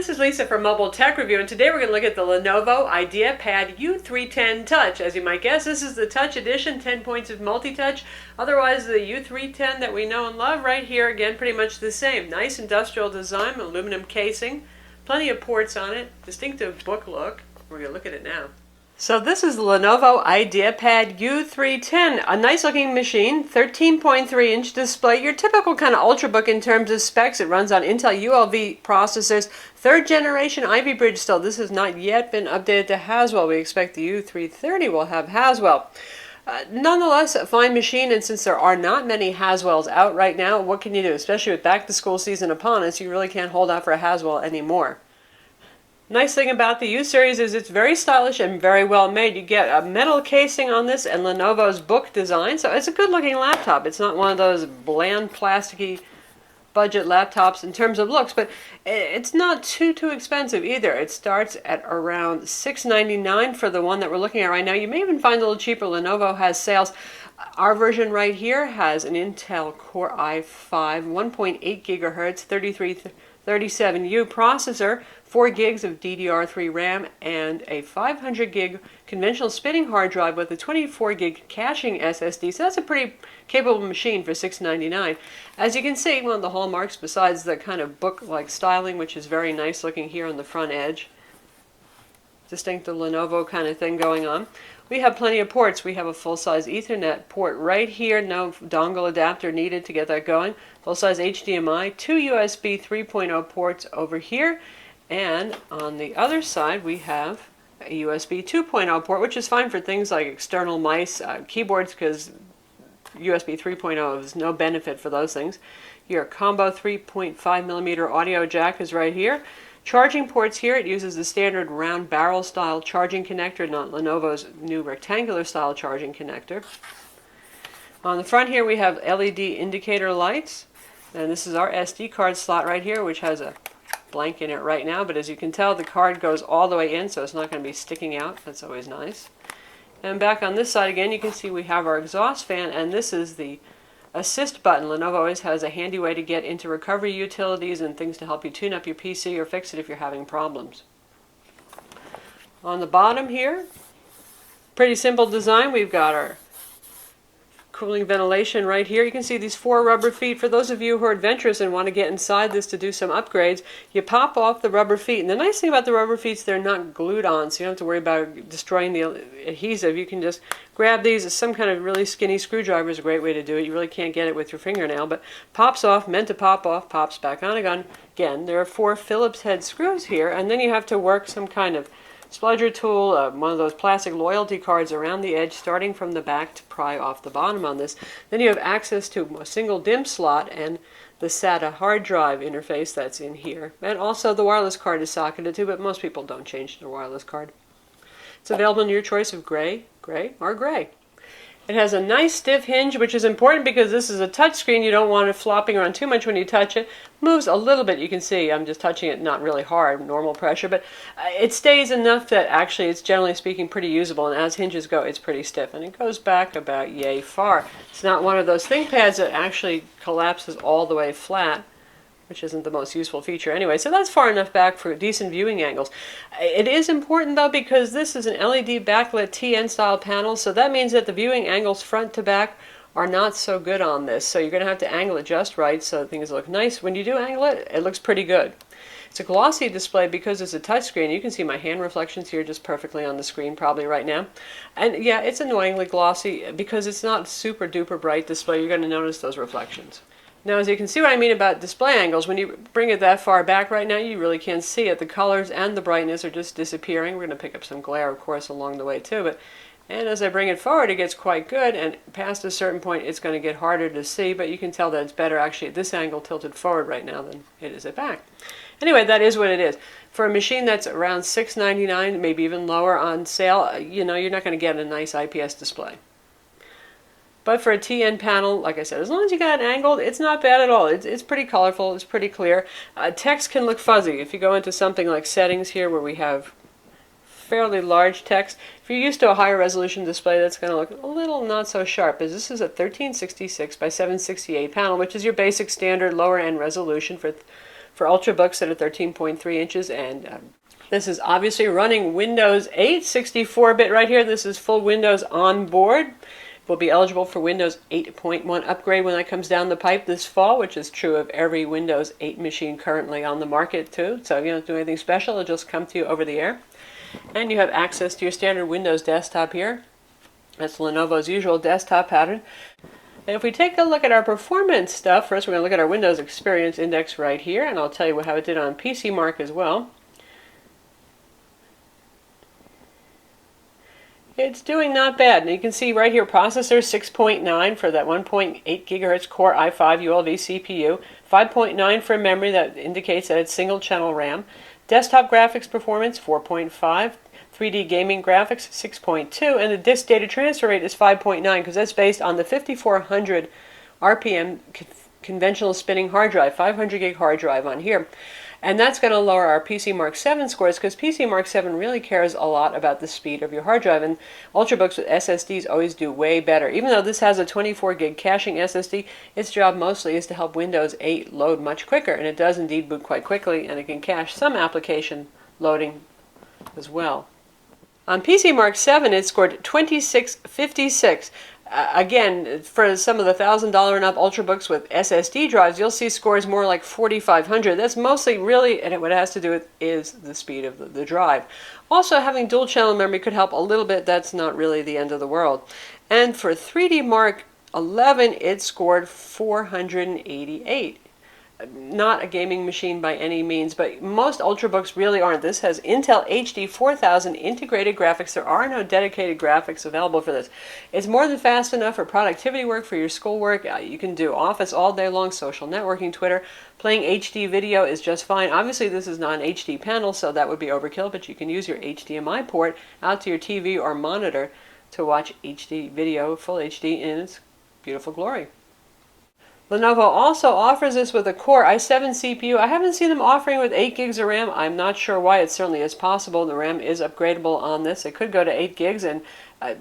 this is Lisa from Mobile Tech Review, and today we're going to look at the Lenovo IdeaPad U310 Touch. As you might guess, this is the Touch Edition, 10 points of multi-touch. Otherwise, the U310 that we know and love right here, again, pretty much the same. Nice industrial design, aluminum casing, plenty of ports on it, distinctive book look. We're going to look at it now. So this is the Lenovo IdeaPad U310, a nice looking machine, 13.3-inch display, your typical kind of Ultrabook in terms of specs. It runs on Intel ULV processors, 3rd generation Ivy Bridge still. This has not yet been updated to Haswell. We expect the U330 will have Haswell. Nonetheless, a fine machine, and since there are not many Haswells out right now, what can you do? Especially with back to school season upon us, you really can't hold out for a Haswell anymore. Nice thing about the U-Series is it's very stylish and very well made. You get a metal casing on this and Lenovo's book design, so it's a good looking laptop. It's not one of those bland plasticky budget laptops in terms of looks, but it's not too expensive either. It starts at around $699 for the one that we're looking at right now. You may even find a little cheaper. Lenovo has sales. Our version right here has an Intel Core i5 1.8 gigahertz 3337U processor, 4 gigs of DDR3 RAM, and a 500 gig conventional spinning hard drive with a 24 gig caching SSD. So that's a pretty capable machine for $699. As you can see, one of the hallmarks, besides the kind of book-like styling, which is very nice looking here on the front edge, distinctive Lenovo kind of thing going on, we have plenty of ports. We have a full-size Ethernet port right here, no dongle adapter needed to get that going. Full-size HDMI, 2 USB 3.0 ports over here, and on the other side we have a USB 2.0 port, which is fine for things like external mice, keyboards, because USB 3.0 is no benefit for those things. Your combo 3.5mm audio jack is right here. Charging ports here, it uses the standard round barrel style charging connector, not Lenovo's new rectangular style charging connector. On the front here we have LED indicator lights, and this is our SD card slot right here, which has a blank in it right now, but as you can tell the card goes all the way in, so it's not going to be sticking out. That's always nice. And back on this side again, you can see we have our exhaust fan, and this is the assist button. Lenovo always has a handy way to get into recovery utilities and things to help you tune up your PC or fix it if you're having problems. On the bottom here, pretty simple design. We've got our cooling ventilation right here. You can see these 4 rubber feet. For those of you who are adventurous and want to get inside this to do some upgrades, you pop off the rubber feet. And the nice thing about the rubber feet is they're not glued on, so you don't have to worry about destroying the adhesive. You can just grab these. Some kind of really skinny screwdriver is a great way to do it. You really can't get it with your fingernail, but pops off, meant to pop off, pops back on again. Again, there are 4 Phillips head screws here, and then you have to work some kind of spludger tool, one of those plastic loyalty cards around the edge, starting from the back to pry off the bottom on this. Then you have access to a single DIMM slot and the SATA hard drive interface that's in here. And also the wireless card is socketed to, but most people don't change their wireless card. It's available in your choice of gray, or gray. It has a nice stiff hinge, which is important because this is a touch screen. You don't want it flopping around too much when you touch it. Moves a little bit, you can see. I'm just touching it, not really hard, normal pressure, but it stays enough that actually it's generally speaking pretty usable, and as hinges go, it's pretty stiff, and it goes back about yay far. It's not one of those ThinkPads that actually collapses all the way flat, which isn't the most useful feature anyway. So that's far enough back for decent viewing angles. It is important though because this is an LED backlit TN style panel, so that means that the viewing angles front to back are not so good on this. So you're going to have to angle it just right so things look nice. When you do angle it, it looks pretty good. It's a glossy display because it's a touchscreen. You can see my hand reflections here just perfectly on the screen probably right now. And yeah, it's annoyingly glossy because it's not super duper bright display. You're going to notice those reflections. Now, as you can see what I mean about display angles, when you bring it that far back right now, you really can't see it. The colors and the brightness are just disappearing. We're going to pick up some glare, of course, along the way too. And as I bring it forward, it gets quite good, and past a certain point, it's going to get harder to see, but you can tell that it's better actually at this angle tilted forward right now than it is at back. Anyway, that is what it is. For a machine that's around $699, maybe even lower on sale, you know, you're not going to get a nice IPS display. But for a TN panel, like I said, as long as you got it angled, it's not bad at all. It's pretty colorful, it's pretty clear. Text can look fuzzy. If you go into something like settings here where we have fairly large text, if you're used to a higher resolution display, that's going to look a little not so sharp, as this is a 1366 by 768 panel, which is your basic standard lower end resolution for for Ultrabooks that are 13.3 inches, and this is obviously running Windows 8, 64-bit right here. This is full Windows on board. Will be eligible for Windows 8.1 upgrade when that comes down the pipe this fall, which is true of every Windows 8 machine currently on the market too. So if you don't do anything special, it'll just come to you over the air. And you have access to your standard Windows desktop here. That's Lenovo's usual desktop pattern. And if we take a look at our performance stuff, first we're going to look at our Windows Experience Index right here, and I'll tell you how it did on PC Mark as well. It's doing not bad. And you can see right here, processor 6.9 for that 1.8 gigahertz Core i5 ULV CPU, 5.9 for memory, that indicates that it's single channel RAM. Desktop graphics performance 4.5, 3D gaming graphics 6.2, and the disk data transfer rate is 5.9 because that's based on the 5400 RPM conventional spinning hard drive, 500 gig hard drive on here. And that's going to lower our PC Mark 7 scores because PC Mark 7 really cares a lot about the speed of your hard drive. And Ultrabooks with SSDs always do way better. Even though this has a 24 gig caching SSD, its job mostly is to help Windows 8 load much quicker. And it does indeed boot quite quickly, and it can cache some application loading as well. On PC Mark 7, it scored 2656. Again, for some of the $1,000 and up Ultrabooks with SSD drives, you'll see scores more like 4,500. That's mostly really, and what it has to do with is the speed of the drive. Also, having dual channel memory could help a little bit. That's not really the end of the world. And for 3D Mark 11, it scored 488. Not a gaming machine by any means, but most Ultrabooks really aren't. This has Intel HD 4000 integrated graphics. There are no dedicated graphics available for this. It's more than fast enough for productivity work, for your schoolwork. You can do Office all day long, social networking, Twitter. Playing HD video is just fine. Obviously, this is not an HD panel, so that would be overkill, but you can use your HDMI port out to your TV or monitor to watch HD video, full HD in its beautiful glory. Lenovo also offers this with a Core i7 CPU. I haven't seen them offering with 8 gigs of RAM. I'm not sure why. It certainly is possible. The RAM is upgradable on this. It could go to 8 gigs, and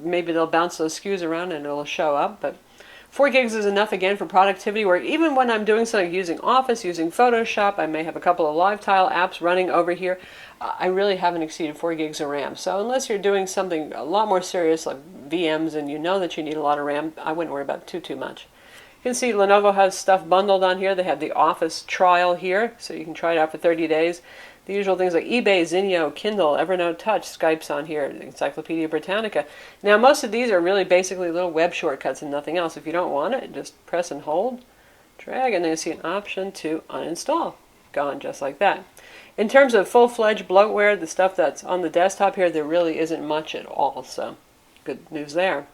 maybe they'll bounce those SKUs around and it'll show up. But 4 gigs is enough, again, for productivity work. Even when I'm doing something using Office, using Photoshop, I may have a couple of live tile apps running over here. I really haven't exceeded 4 gigs of RAM. So unless you're doing something a lot more serious like VMs and you know that you need a lot of RAM, I wouldn't worry about it too much. You can see Lenovo has stuff bundled on here. They have the Office trial here, so you can try it out for 30 days. The usual things like eBay, Zinio, Kindle, Evernote Touch, Skype's on here, Encyclopedia Britannica. Now, most of these are really basically little web shortcuts and nothing else. If you don't want it, just press and hold, drag, and then you see an option to uninstall. Gone just like that. In terms of full-fledged bloatware, the stuff that's on the desktop here, there really isn't much at all, so good news there.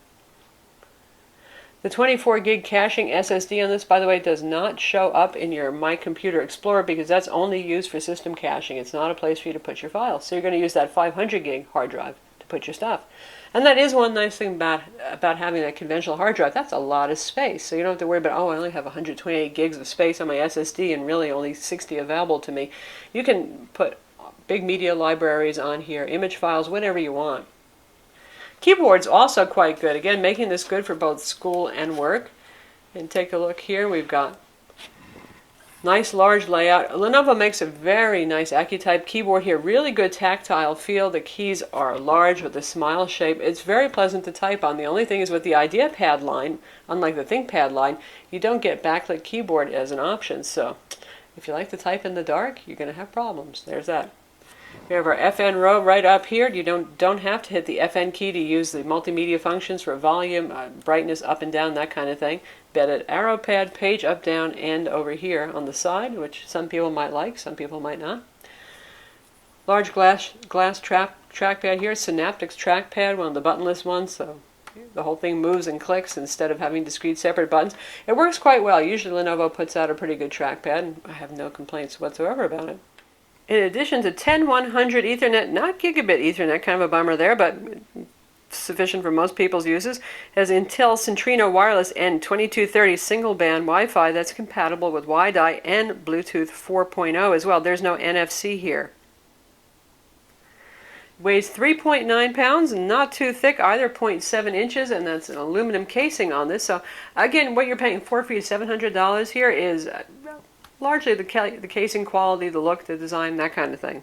The 24 gig caching SSD on this, by the way, does not show up in your My Computer Explorer because that's only used for system caching. It's not a place for you to put your files. So you're going to use that 500 gig hard drive to put your stuff. And that is one nice thing about having that conventional hard drive. That's a lot of space. So you don't have to worry about, oh, I only have 128 gigs of space on my SSD and really only 60 available to me. You can put big media libraries on here, image files, whatever you want. Keyboard's also quite good. Again, making this good for both school and work. And take a look here. We've got nice large layout. Lenovo makes a very nice AccuType keyboard here. Really good tactile feel. The keys are large with a smile shape. It's very pleasant to type on. The only thing is with the IdeaPad line, unlike the ThinkPad line, you don't get backlit keyboard as an option. So if you like to type in the dark, you're going to have problems. There's that. We have our FN row right up here. You don't have to hit the FN key to use the multimedia functions for volume, brightness up and down, that kind of thing. Embedded arrow pad, page up, down, and over here on the side, which some people might like, some people might not. Large glass trackpad here, Synaptics trackpad, one of the buttonless ones, so the whole thing moves and clicks instead of having discrete separate buttons. It works quite well. Usually Lenovo puts out a pretty good trackpad, and I have no complaints whatsoever about it. In addition to 10100 Ethernet, not gigabit Ethernet, kind of a bummer there, but sufficient for most people's uses, has Intel Centrino Wireless N2230 single band Wi-Fi that's compatible with WiDi and Bluetooth 4.0 as well. There's no NFC here. Weighs 3.9 pounds, not too thick either, 0.7 inches, and that's an aluminum casing on this. So again, what you're paying for your $700 here is Largely the casing quality, the look, the design, that kind of thing.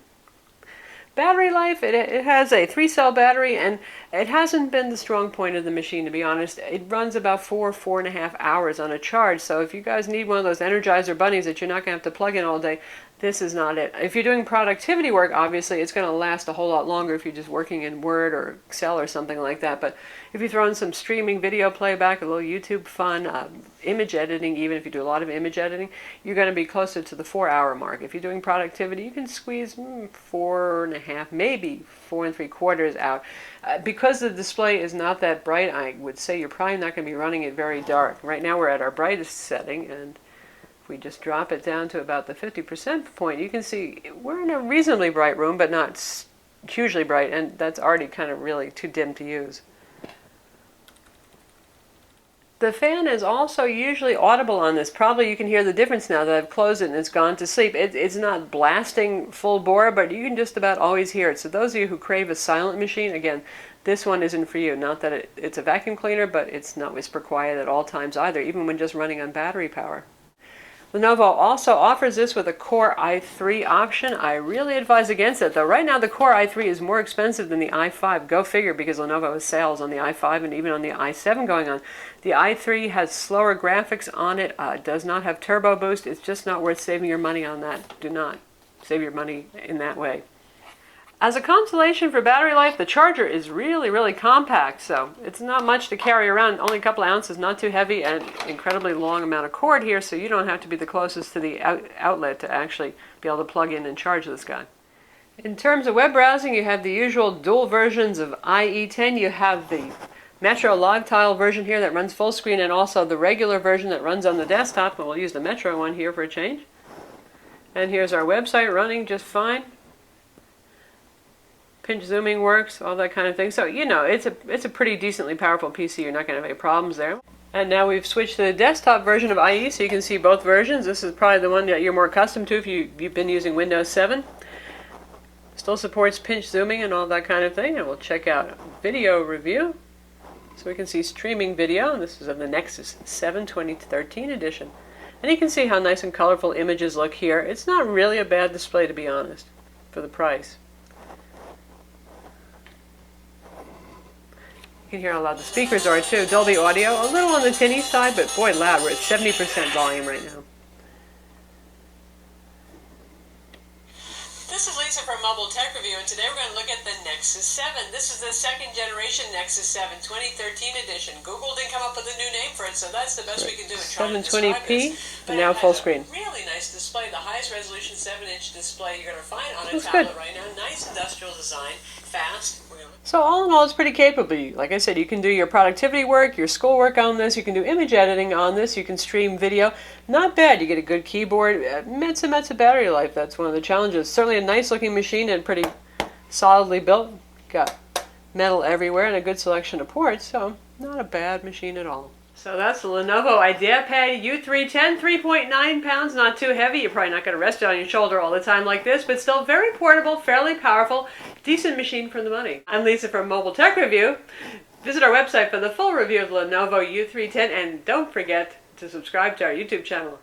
Battery life, it has a 3-cell battery, and it hasn't been the strong point of the machine, to be honest. It runs about 4.5 hours on a charge, so if you guys need one of those Energizer bunnies that you're not going to have to plug in all day, this is not it. If you're doing productivity work, obviously, it's going to last a whole lot longer if you're just working in Word or Excel or something like that. But if you throw in some streaming video playback, a little YouTube fun, image editing, even if you do a lot of image editing, you're going to be closer to the 4-hour mark. If you're doing productivity, you can squeeze 4.5, maybe 4.75 out. Because the display is not that bright, I would say you're probably not going to be running it very dark. Right now we're at our brightest setting, and we just drop it down to about the 50% point, you can see we're in a reasonably bright room, but not hugely bright, and that's already kind of really too dim to use. The fan is also usually audible on this. Probably you can hear the difference now that I've closed it and it's gone to sleep. It's not blasting full bore, but you can just about always hear it. So those of you who crave a silent machine, again, this one isn't for you. Not that it's a vacuum cleaner, but it's not whisper quiet at all times either, even when just running on battery power. Lenovo also offers this with a Core i3 option. I really advise against it, though. Right now, the Core i3 is more expensive than the i5. Go figure, because Lenovo has sales on the i5 and even on the i7 going on. The i3 has slower graphics on it, does not have turbo boost. It's just not worth saving your money on that. Do not save your money in that way. As a consolation for battery life, the charger is really, really compact, so it's not much to carry around. Only a couple of ounces, not too heavy, and incredibly long amount of cord here, so you don't have to be the closest to the outlet to actually be able to plug in and charge this guy. In terms of web browsing, you have the usual dual versions of IE10. You have the Metro log tile version here that runs full screen, and also the regular version that runs on the desktop, and we'll use the Metro one here for a change. And here's our website running just fine. Pinch zooming works, all that kind of thing. So, you know, it's a pretty decently powerful PC. You're not going to have any problems there. And now we've switched to the desktop version of IE, so you can see both versions. This is probably the one that you're more accustomed to if you've been using Windows 7. Still supports pinch zooming and all that kind of thing. And we'll check out video review. So we can see streaming video. And this is of the Nexus 7 2013 edition. And you can see how nice and colorful images look here. It's not really a bad display, to be honest, for the price. You can hear how loud the speakers are too. Dolby audio, a little on the tinny side, but boy loud. We're at 70% volume right now. This is Lisa from Mobile Tech Review, and today we're going to look at the Nexus 7. This is the second generation Nexus 7 2013 edition. Google didn't come up with a new name for it, so that's the best we can do in trying to describe 720p, this. and now full screen. Really nice display, the highest resolution 7-inch display you're going to find on a tablet right now. Nice industrial design, fast. So all in all, it's pretty capable. Like I said, you can do your productivity work, your schoolwork on this, you can do image editing on this, you can stream video. Not bad. You get a good keyboard, metsa battery life. That's one of the challenges. Certainly a nice looking machine and pretty solidly built. Got metal everywhere and a good selection of ports, so not a bad machine at all. So that's the Lenovo IdeaPad U310, 3.9 pounds, not too heavy. You're probably not going to rest it on your shoulder all the time like this, but still very portable, fairly powerful, decent machine for the money. I'm Lisa from Mobile Tech Review. Visit our website for the full review of the Lenovo U310, and don't forget to subscribe to our YouTube channel.